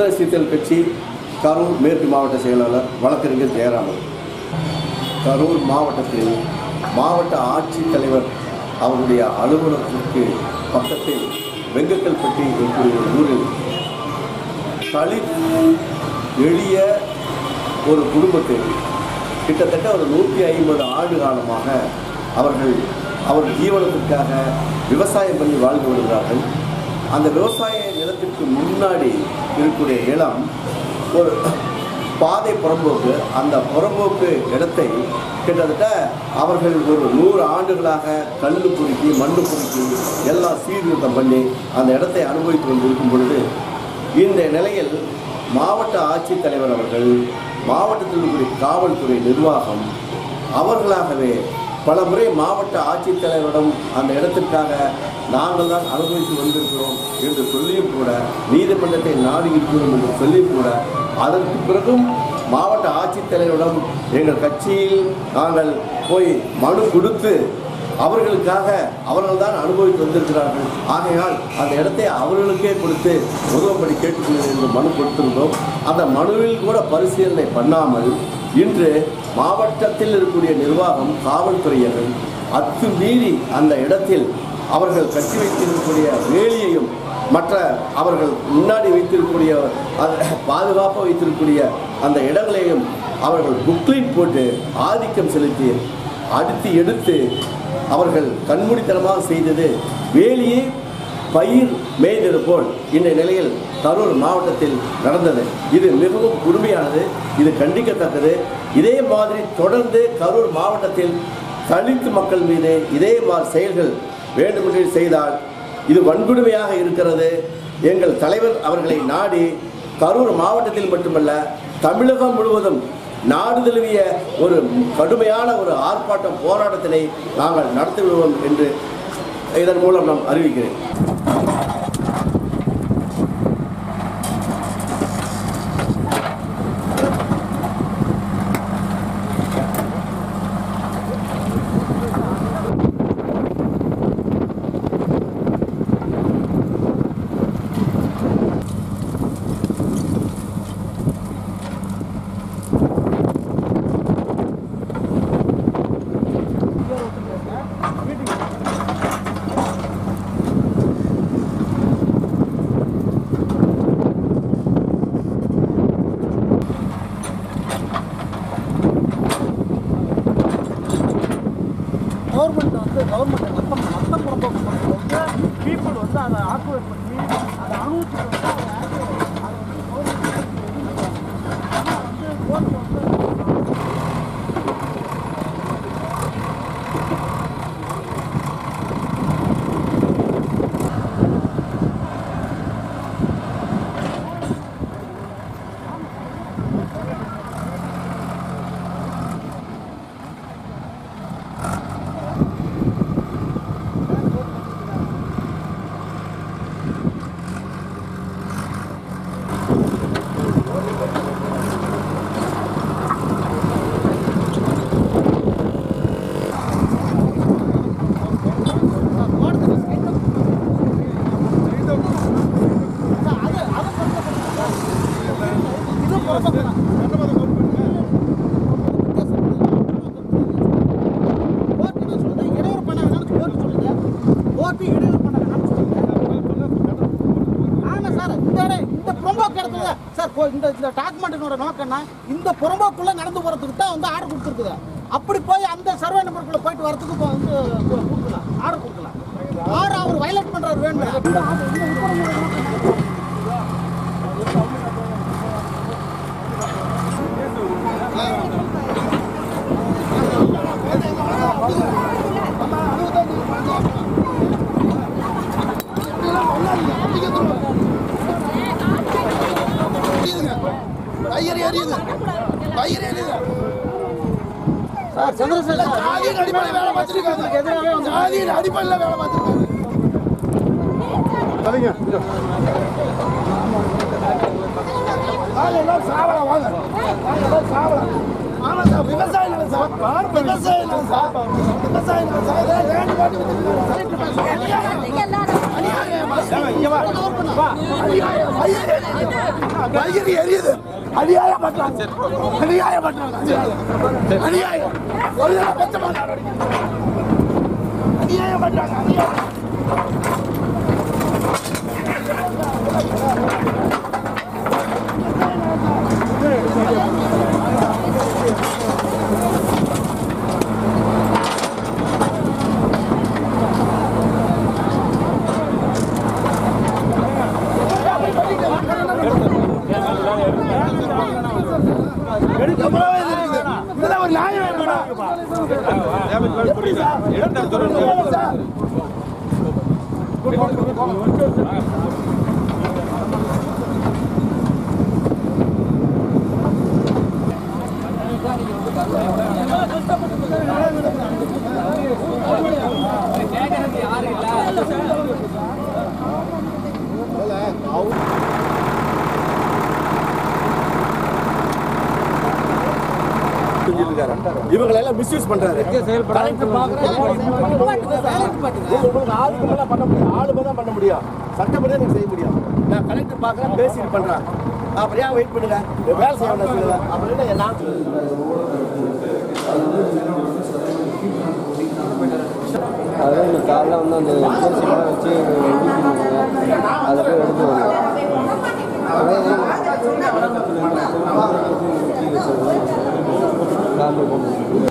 விடுதலை சிறுத்தைகள் கட்சி கரூர் மேற்கு மாவட்ட செயலாளர் வழக்கறிஞர் ஜெயராமன். கரூர் மாவட்டத்தில் மாவட்ட ஆட்சித்தலைவர் அவருடைய அலுவலகத்திற்கு பக்கத்தில் வெங்கக்கல்பட்டி என்கிற ஊரில் தலித் எளிய ஒரு குடும்பத்தில் கிட்டத்தட்ட ஒரு 150 ஆண்டு காலமாக அவர்கள் ஜீவனத்திற்காக விவசாயம் பண்ணி வாழ்ந்து வருகிறார்கள். அந்த விவசாய நிலத்திற்கு முன்னாடி இருக்கக்கூடிய இடம் ஒரு பாதை புறம்போக்கு. அந்த புறம்போக்கு இடத்தை கிட்டத்தட்ட அவர்கள் ஒரு 100 ஆண்டுகளாக கல் பொறுக்கி மண் பொறுக்கி எல்லாம் சீர்திருத்தம் பண்ணி அந்த இடத்தை அனுபவித்து கொண்டிருக்கும் பொழுது இந்த நிலையில் மாவட்ட ஆட்சித்தலைவர் அவர்கள், மாவட்டத்தில் இருக்கக்கூடிய காவல்துறை நிர்வாகம் அவர்களாகவே பல முறை மாவட்ட ஆட்சித்தலைவரிடம் அந்த இடத்திற்காக நாங்கள் தான் அனுபவித்து வந்திருக்கிறோம் என்று சொல்லியும் கூட, நீதிமன்றத்தை நாடி இருக்கிறோம் என்று சொல்லியும் கூட, அதற்கு பிறகும் மாவட்ட ஆட்சித்தலைவரிடம் எங்கள் கட்சியில் நாங்கள் போய் மனு கொடுத்து அவர்களுக்காக அவர்கள் தான் அனுபவித்து வந்திருக்கிறார்கள், ஆகையால் அந்த இடத்தை அவர்களுக்கே கொடுத்து உதவும்படி கேட்டுக்கொள்கிறேன் என்று மனு கொடுத்திருந்தோம். அந்த மனுவில் கூட பரிசீலனை பண்ணாமல் இன்று மாவட்டத்தில் இருக்கக்கூடிய நிர்வாகம் காவல்துறையினர் அத்துமீறி அந்த இடத்தில் அவர்கள் கட்டி வைத்திருக்கக்கூடிய வேலியையும் மற்ற அவர்கள் முன்னாடி வைத்திருக்கக்கூடிய பாதுகாப்பாக வைத்திருக்கக்கூடிய அந்த இடங்களையும் அவர்கள் புக்லைன் போட்டு ஆதிக்கம் செலுத்தி அடித்து எடுத்து அவர்கள் கண்மூடித்தனமாக செய்தது வேலியை பயிர் மேய்ந்தது போல் இந்த நிலையில் கரூர் மாவட்டத்தில் நடந்தது. இது மிகவும் கொடுமையானது, இது கண்டிக்கத்தக்கது. இதே மாதிரி தொடர்ந்து கரூர் மாவட்டத்தில் தலித் மக்கள் மீது இதே மாதிரி செயல்கள் வேண்டுமென்று செய்தால் இது வன்கொடுமையாக இருக்கிறது. எங்கள் தலைவர் அவர்களை நாடி கரூர் மாவட்டத்தில் மட்டுமல்ல தமிழகம் முழுவதும் நாடு தழுவிய ஒரு கடுமையான ஒரு ஆர்ப்பாட்டம் போராட்டத்தினை நாங்கள் நடத்திவிடுவோம் என்று இதன் மூலம் நான் அறிவிக்கிறேன். கவர்மெண்ட் மொத்தம் புறம்போக்கு பீப்புள் அதை ஆக்குவேட் பண்ணி அதை அனுபவிச்சுட்டு இந்த டாக்குமெண்ட்டினோட நோக்கம்னா இந்த புறம்போக்குள்ள நடந்து போறதுக்கு தான் வந்து ஆர்டர் கொடுத்துருக்குது. அப்படி போய் அந்த சர்வே நம்பருக்குள்ள போயிட்டு வரதுக்கு இப்போ வந்து கொடுக்கலாம், ஆர்டர் கொடுக்கலாம். ஆர்டர் அவர் வயலேட் பண்றாரு வேணும். சார் சந்திரசேகர் ஜாதியின் அடிப்படையில் வேலை பார்த்துருக்காங்க. ஜாதியின் அடிப்படையில் வேலை பார்த்துருக்காங்க. எல்லாம் சாவலாம் வாங்க, எல்லாம் சாவலாம். ஆனா சார் விவசாயம் இல்லை சார், விவசாயம் இல்லை சார், விவசாயம் இல்லை சார். லேண்ட் பாட்டி வயிறு எரியுது. அநியாயம் பண்றாங்க, அநியாயம் பண்றாங்க, அநியாயம். ஒரு தடவை பச்சை மாநாடு அநியாயம் பண்றாங்க, அநியாயம். இதெல்லாம் ஒரு நியாயம் வேணுமா? இவங்களெல்லாம் மிஸ்யூஸ் பண்றாரு. பண்ண முடியும், ஆளுமே தான் பண்ண முடியும், சட்டப்படி நீங்க செய்ய முடியும். நான் கலெக்டர் பார்க்கறேன், பேசிட்டு பண்றேன். அப்புறம் ஏன் வெயிட் பண்ணுங்க, வேலை செய்ய வேண்டாம். அப்புறம் என்ன அதான் இந்த காலைல வந்து அந்த எக்ஸாசிலாம் வச்சு அதை போய் எடுத்து வருவோம். காலைல போகணும்.